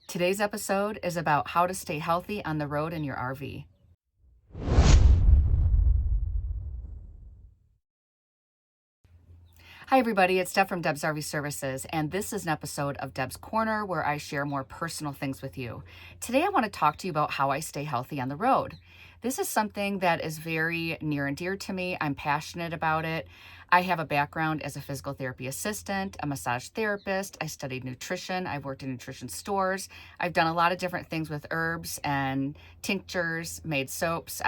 Today's episode is about how to stay healthy on the road in your RV. Hi everybody, it's Deb from Deb's RV Services, and this is an episode of Deb's Corner where I share more personal things with you. Today I want to talk to you about how I stay healthy on the road. This is something that is very near and dear to me. I'm passionate about it. I have a background as a physical therapy assistant, a massage therapist. I studied nutrition. I've worked in nutrition stores. I've done a lot of different things with herbs and tinctures, made soaps,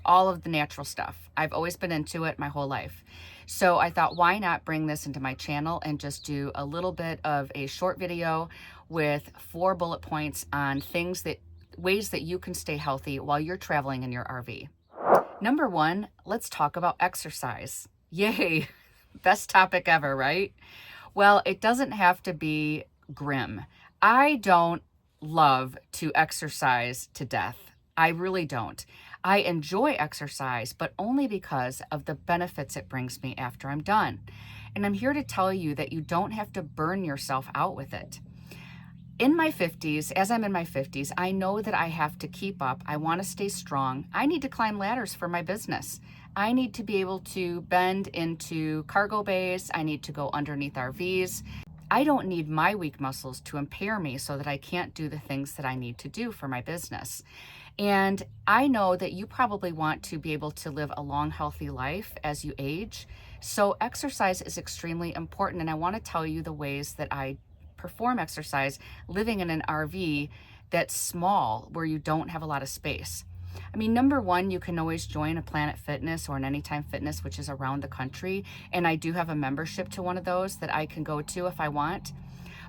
all of the natural stuff. I've always been into it my whole life. So I thought, why not bring this into my channel and just do a little bit of a short video with 4 bullet points on ways that you can stay healthy while you're traveling in your RV. Number 1, let's talk about exercise. Yay, best topic ever, right? Well, it doesn't have to be grim. I don't love to exercise to death. I really don't. I enjoy exercise, but only because of the benefits it brings me after I'm done. And I'm here to tell you that you don't have to burn yourself out with it. In my 50s, as I'm in my 50s, I know that I have to keep up. I want to stay strong. I need to climb ladders for my business. I need to be able to bend into cargo bays. I need to go underneath RVs. I don't need my weak muscles to impair me so that I can't do the things that I need to do for my business. And I know that you probably want to be able to live a long, healthy life as you age. So exercise is extremely important. And I want to tell you the ways that I perform exercise living in an RV that's small, where you don't have a lot of space. I mean, number 1, you can always join a Planet Fitness or an Anytime Fitness, which is around the country. And I do have a membership to one of those that I can go to if I want.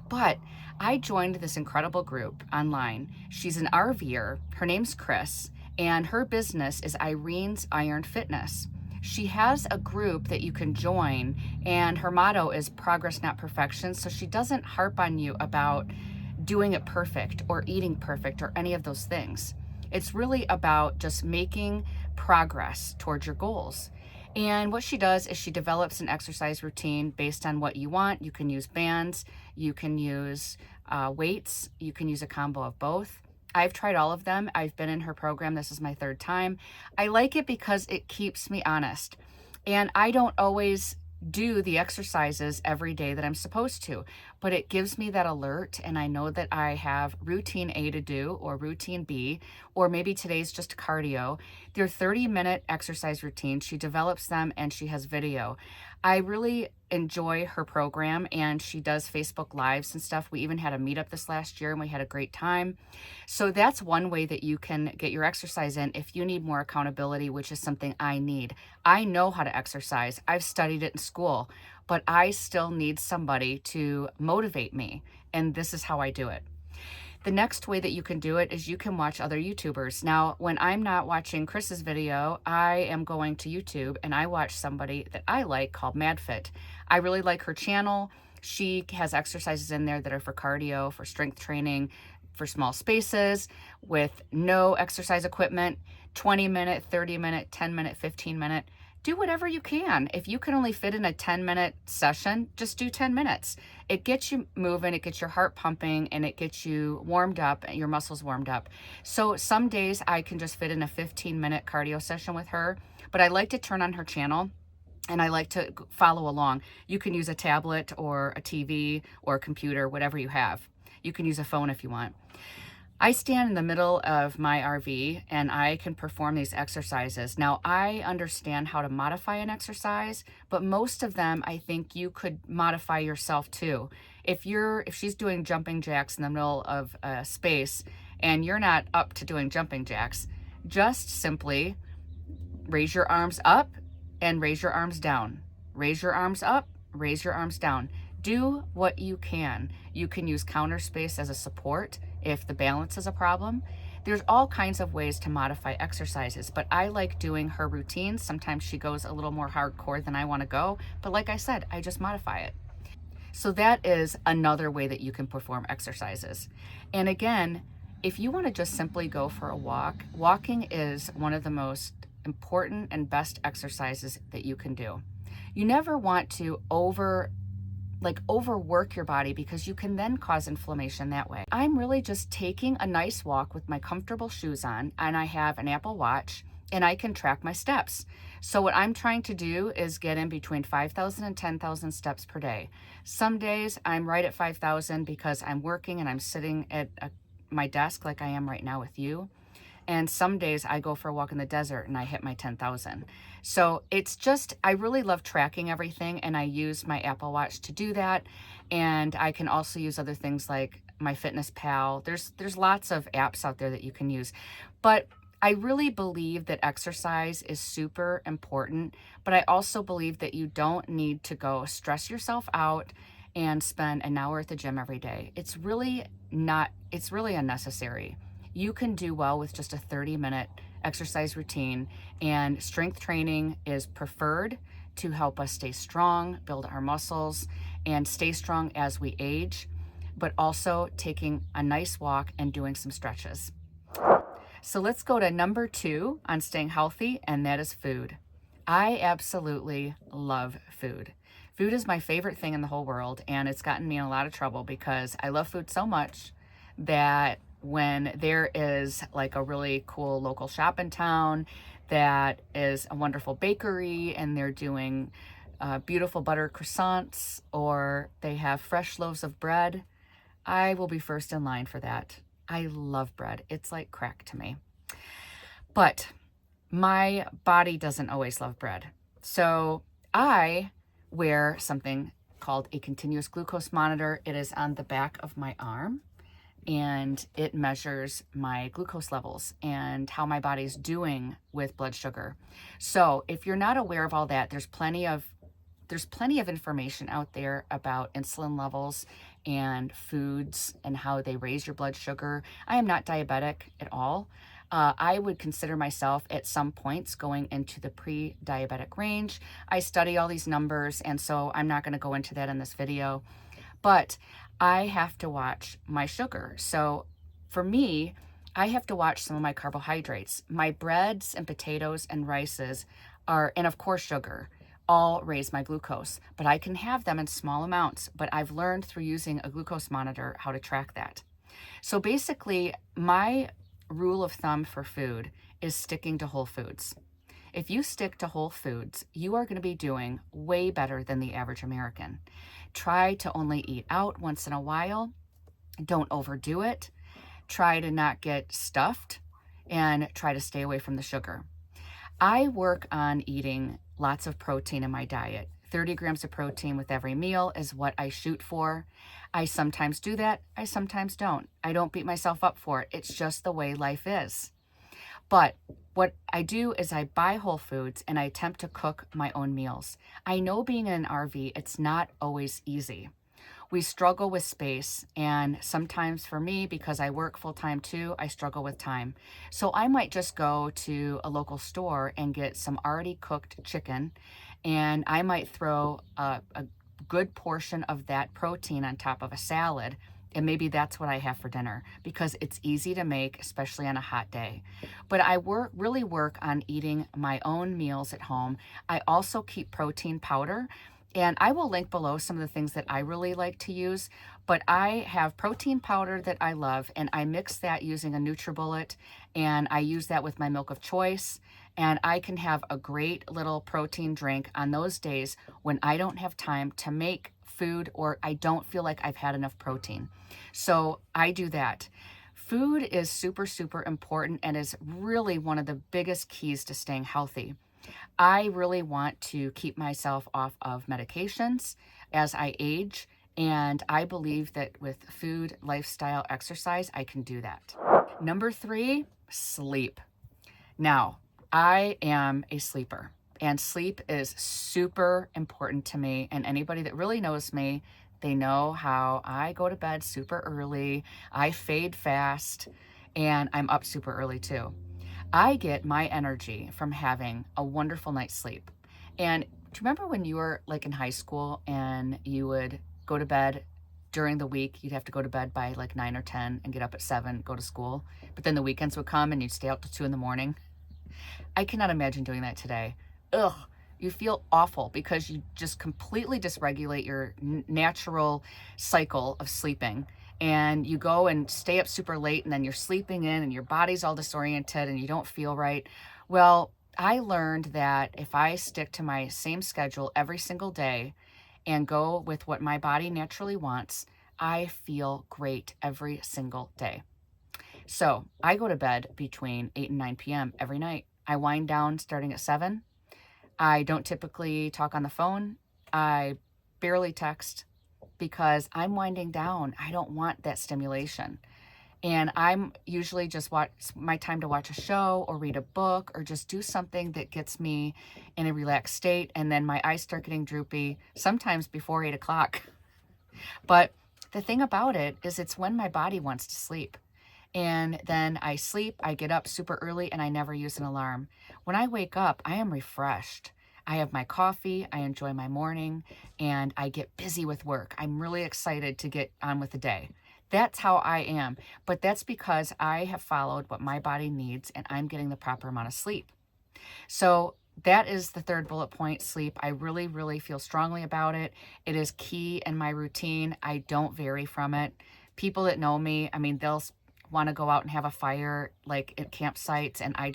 But I joined this incredible group online. She's an RVer. Her name's Chris, and her business is Irene's Iron Fitness. She has a group that you can join, and her motto is progress, not perfection. So she doesn't harp on you about doing it perfect or eating perfect or any of those things. It's really about just making progress towards your goals. And what she does is she develops an exercise routine based on what you want. You can use bands, you can use weights, you can use a combo of both. I've tried all of them. I've been in her program. This is my 3rd time. I like it because it keeps me honest. And I don't always do the exercises every day that I'm supposed to, but it gives me that alert, and I know that I have routine A to do, or routine B, or maybe today's just cardio. They're 30-minute exercise routines. She develops them and she has video. I really enjoy her program, and she does Facebook Lives and stuff. We even had a meetup this last year and we had a great time. So that's one way that you can get your exercise in if you need more accountability, which is something I need. I know how to exercise. I've studied it in school, but I still need somebody to motivate me, and this is how I do it. The next way that you can do it is you can watch other YouTubers. Now, when I'm not watching Chris's video, I am going to YouTube and I watch somebody that I like called MadFit. I really like her channel. She has exercises in there that are for cardio, for strength training, for small spaces, with no exercise equipment, 20-minute, 30-minute, 10-minute, 15-minute. Do whatever you can. If you can only fit in a 10-minute session, just do 10 minutes. It gets you moving, it gets your heart pumping, and it gets you warmed up, your muscles warmed up. So some days I can just fit in a 15-minute cardio session with her, but I like to turn on her channel and I like to follow along. You can use a tablet or a TV or a computer, whatever you have. You can use a phone if you want. I stand in the middle of my RV and I can perform these exercises. Now, I understand how to modify an exercise, but most of them I think you could modify yourself too. If she's doing jumping jacks in the middle of a space and you're not up to doing jumping jacks, just simply raise your arms up and raise your arms down. Raise your arms up, raise your arms down. Do what you can. You can use counter space as a support if the balance is a problem. There's all kinds of ways to modify exercises, but I like doing her routines. Sometimes she goes a little more hardcore than I want to go, but like I said, I just modify it. So that is another way that you can perform exercises. And again, if you want to just simply go for a walk, walking is one of the most important and best exercises that you can do. You never want to like overwork your body, because you can then cause inflammation that way. I'm really just taking a nice walk with my comfortable shoes on, and I have an Apple Watch and I can track my steps. So what I'm trying to do is get in between 5,000 and 10,000 steps per day. Some days I'm right at 5,000 because I'm working and I'm sitting at my desk like I am right now with you. And some days I go for a walk in the desert and I hit my 10,000. So it's just, I really love tracking everything, and I use my Apple Watch to do that. And I can also use other things like my Fitness Pal. There's lots of apps out there that you can use. But I really believe that exercise is super important, but I also believe that you don't need to go stress yourself out and spend an hour at the gym every day. It's really unnecessary. You can do well with just a 30-minute exercise routine, and strength training is preferred to help us stay strong, build our muscles, and stay strong as we age, but also taking a nice walk and doing some stretches. So let's go to number 2 on staying healthy, and that is food. I absolutely love food. Food is my favorite thing in the whole world, and it's gotten me in a lot of trouble because I love food so much that when there is like a really cool local shop in town that is a wonderful bakery and they're doing beautiful butter croissants, or they have fresh loaves of bread, I will be first in line for that. I love bread. It's like crack to me. But my body doesn't always love bread. So I wear something called a continuous glucose monitor. It is on the back of my arm, and it measures my glucose levels and how my body's doing with blood sugar. So if you're not aware of all that, there's plenty of information out there about insulin levels and foods and how they raise your blood sugar. I am not diabetic at all. I would consider myself at some points going into the pre-diabetic range. I study all these numbers, and so I'm not going to go into that in this video. But I have to watch my sugar. So for me, I have to watch some of my carbohydrates. My breads and potatoes and rices and of course sugar, all raise my glucose, but I can have them in small amounts. But I've learned through using a glucose monitor how to track that. So basically, my rule of thumb for food is sticking to whole foods. If you stick to whole foods, you are going to be doing way better than the average American. Try to only eat out once in a while. Don't overdo it. Try to not get stuffed, and try to stay away from the sugar. I work on eating lots of protein in my diet. 30 grams of protein with every meal is what I shoot for. I sometimes do that. I sometimes don't. I don't beat myself up for it. It's just the way life is. But what I do is I buy whole foods and I attempt to cook my own meals. I know being in an RV, it's not always easy. We struggle with space, and sometimes for me, because I work full-time too, I struggle with time. So I might just go to a local store and get some already cooked chicken, and I might throw a good portion of that protein on top of a salad, and maybe that's what I have for dinner, because it's easy to make, especially on a hot day. But I really work on eating my own meals at home. I also keep protein powder, and I will link below some of the things that I really like to use. But I have protein powder that I love, and I mix that using a NutriBullet, and I use that with my milk of choice. And I can have a great little protein drink on those days when I don't have time to make food, or I don't feel like I've had enough protein. So I do that. Food is super, super important and is really one of the biggest keys to staying healthy. I really want to keep myself off of medications as I age, and I believe that with food, lifestyle, exercise, I can do that. Number 3, sleep. Now, I am a sleeper, and sleep is super important to me, and anybody that really knows me, they know how I go to bed super early, I fade fast, and I'm up super early too. I get my energy from having a wonderful night's sleep. And do you remember when you were like in high school and you would go to bed during the week? You'd have to go to bed by like 9 or 10 and get up at 7, go to school. But then the weekends would come and you'd stay out till 2 in the morning. I cannot imagine doing that today. Ugh, You feel awful because you just completely dysregulate your natural cycle of sleeping. And you go and stay up super late, and then you're sleeping in and your body's all disoriented and you don't feel right. Well, I learned that if I stick to my same schedule every single day and go with what my body naturally wants, I feel great every single day. So I go to bed between 8 and 9 p.m. every night. I wind down starting at 7. I don't typically talk on the phone. I barely text because I'm winding down. I don't want that stimulation. And I'm usually just watch my time to watch a show or read a book or just do something that gets me in a relaxed state. And then my eyes start getting droopy, sometimes before 8 o'clock. But the thing about it is it's when my body wants to sleep. And then I sleep, I get up super early, and I never use an alarm. When I wake up, I am refreshed. I have my coffee, I enjoy my morning, and I get busy with work. I'm really excited to get on with the day. That's how I am. But that's because I have followed what my body needs and I'm getting the proper amount of sleep. So that is the third bullet point, sleep. I really, really feel strongly about it. It is key in my routine. I don't vary from it. People that know me, I mean, they'll want to go out and have a fire like at campsites, and I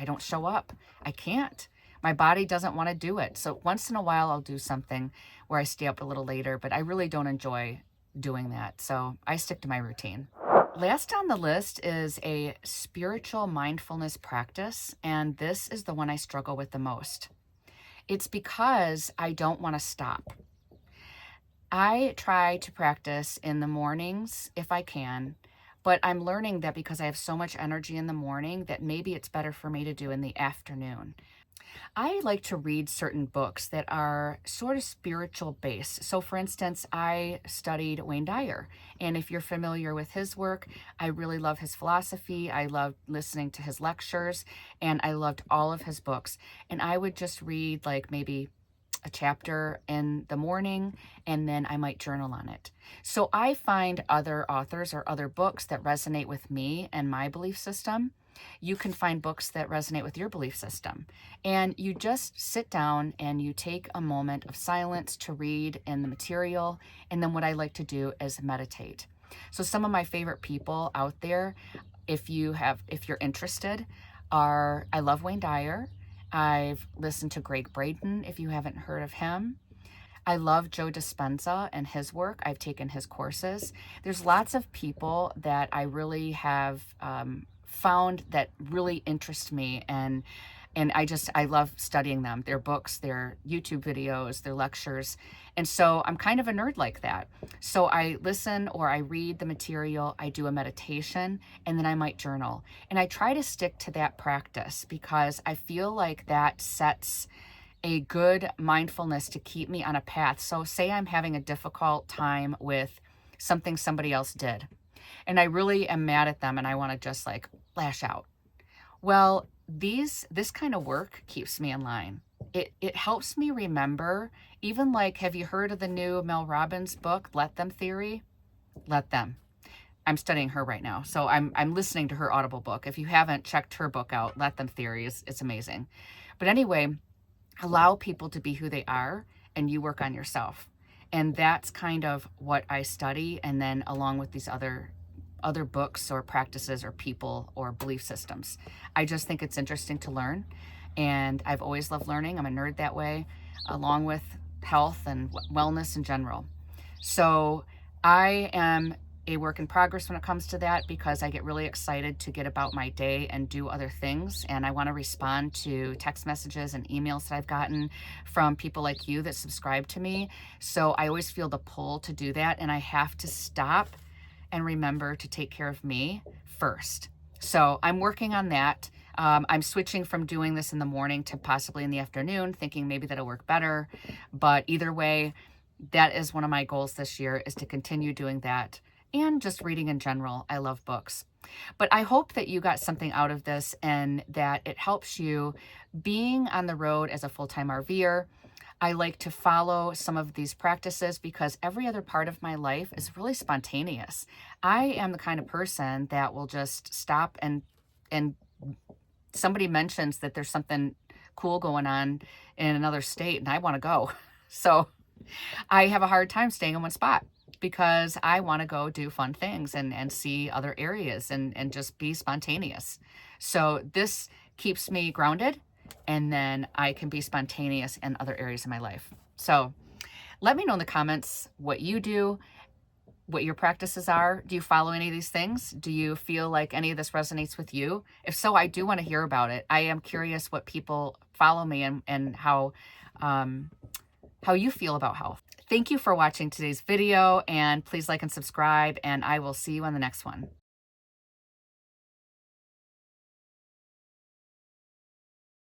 don't show up. I can't. My body doesn't want to do it. So once in a while I'll do something where I stay up a little later, but I really don't enjoy doing that. So I stick to my routine. Last on the list is a spiritual mindfulness practice, and this is the one I struggle with the most. It's because I don't want to stop. I try to practice in the mornings if I can, but I'm learning that because I have so much energy in the morning that maybe it's better for me to do in the afternoon. I like to read certain books that are sort of spiritual based. So for instance, I studied Wayne Dyer. And if you're familiar with his work, I really love his philosophy. I love listening to his lectures, and I loved all of his books. And I would just read like maybe a chapter in the morning, and then I might journal on it. So I find other authors or other books that resonate with me and my belief system. You can find books that resonate with your belief system. And you just sit down and you take a moment of silence to read in the material. And then what I like to do is meditate. So some of my favorite people out there, if you're interested, I love Wayne Dyer. I've listened to Greg Braden, if you haven't heard of him. I love Joe Dispenza and his work. I've taken his courses. There's lots of people that I really have found that really interest me, and I love studying them, their books, their YouTube videos, their lectures. And so I'm kind of a nerd like that. So I listen or I read the material, I do a meditation, and then I might journal. And I try to stick to that practice because I feel like that sets a good mindfulness to keep me on a path. So say I'm having a difficult time with something somebody else did, and I really am mad at them and I want to just like lash out. Well, this kind of work keeps me in line. It helps me remember, even like, have you heard of the new Mel Robbins book, Let Them Theory? Let Them. I'm studying her right now, so I'm listening to her Audible book. If you haven't checked her book out, Let Them Theory, it's amazing. But anyway, allow people to be who they are, and you work on yourself. And that's kind of what I study, and then along with these other books or practices or people or belief systems. I just think it's interesting to learn, and I've always loved learning. I'm a nerd that way, along with health and wellness in general. So I am a work in progress when it comes to that because I get really excited to get about my day and do other things. And I want to respond to text messages and emails that I've gotten from people like you that subscribe to me. So I always feel the pull to do that. And I have to stop and remember to take care of me first. So I'm working on that. I'm switching from doing this in the morning to possibly in the afternoon, thinking maybe that'll work better. But either way, that is one of my goals this year, is to continue doing that. And just reading in general. I love books. But I hope that you got something out of this and that it helps you being on the road as a full-time RVer. I like to follow some of these practices because every other part of my life is really spontaneous. I am the kind of person that will just stop and somebody mentions that there's something cool going on in another state and I want to go. So I have a hard time staying in one spot because I want to go do fun things and see other areas and just be spontaneous. So this keeps me grounded, and then I can be spontaneous in other areas of my life. So let me know in the comments what you do, what your practices are. Do you follow any of these things? Do you feel like any of this resonates with you? If so, I do want to hear about it. I am curious what people follow me and how you feel about health. Thank you for watching today's video, and please like and subscribe, and I will see you on the next one.